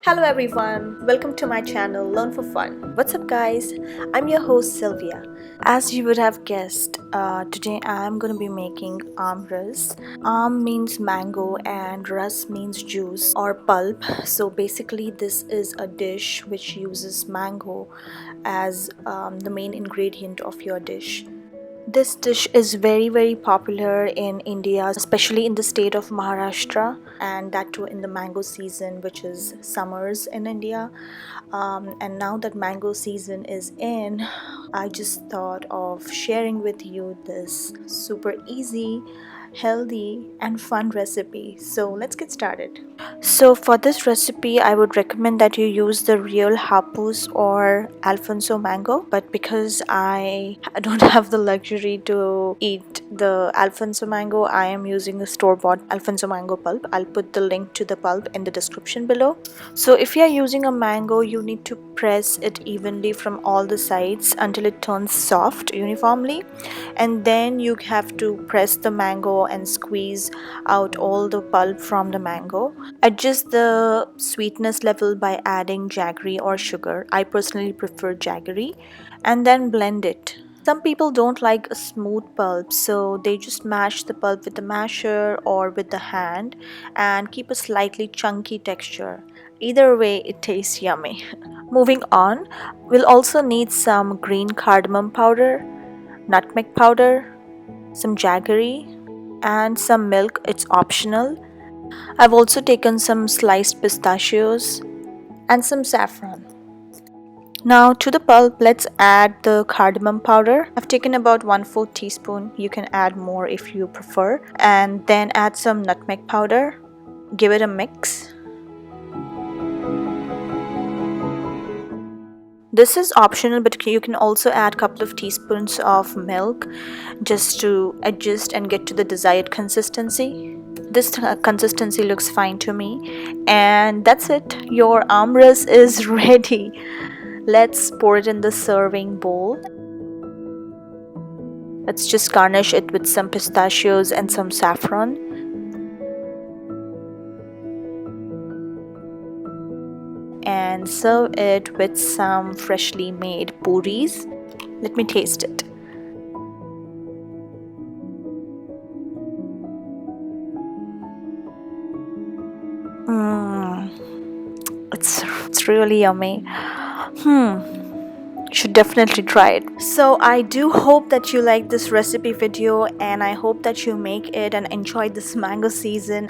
Hello everyone, welcome to my channel Learn for Fun. What's up guys? I'm your host Sylvia. As you would have guessed, today I'm going to be making Aamras. Aam means mango and ras means juice or pulp. So basically this is a dish which uses mango as the main ingredient of your dish. This dish is very popular in India, especially in the state of Maharashtra, and that too in the mango season, which is summers in India. And now that mango season is in, I just thought of sharing with you this super easy, healthy and fun recipe. So let's get started. So for this recipe I would recommend that you use the real Hapus or Alphonso mango, but because I don't have the luxury to eat the Alphonso mango, I am using the store-bought Alphonso mango pulp. I'll put the link to the pulp in the description below. So if you are using a mango, you need to press it evenly from all the sides until it turns soft uniformly, and then you have to press the mango and squeeze out all the pulp from the mango. Adjust the sweetness level by adding jaggery or sugar. I personally prefer jaggery, and then blend it. Some people don't like a smooth pulp, so they just mash the pulp with the masher or with the hand and keep a slightly chunky texture. Either way, it tastes yummy. Moving on, we'll also need some green cardamom powder, nutmeg powder, some jaggery, and some milk. It's optional. I've also taken some sliced pistachios and some saffron. Now to the pulp, let's add the cardamom powder. I've taken about 1/4 teaspoon. You can add more if you prefer. And then add some nutmeg powder. Give it a mix. This is optional, but you can also add a couple of teaspoons of milk just to adjust and get to the desired consistency. This consistency looks fine to me, and that's it. Your Aamras is ready. Let's pour it in the serving bowl. Let's just garnish it with some pistachios and some saffron. And serve it with some freshly made puris. Let me taste it. It's really yummy. Should definitely try it. So I do hope that you like this recipe video, and I hope that you make it and enjoy this mango season.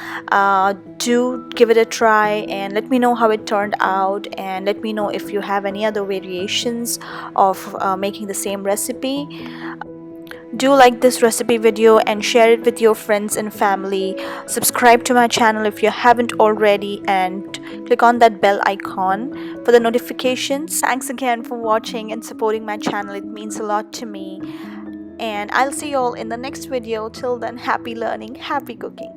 Do give it a try and let me know how it turned out, and let me know if you have any other variations of making the same recipe. Do like this recipe video and share it with your friends and family. Subscribe to my channel if you haven't already, and click on that bell icon for the notifications. Thanks again for watching and supporting my channel. It means a lot to me, and I'll see you all in the next video. Till then, happy learning, happy cooking.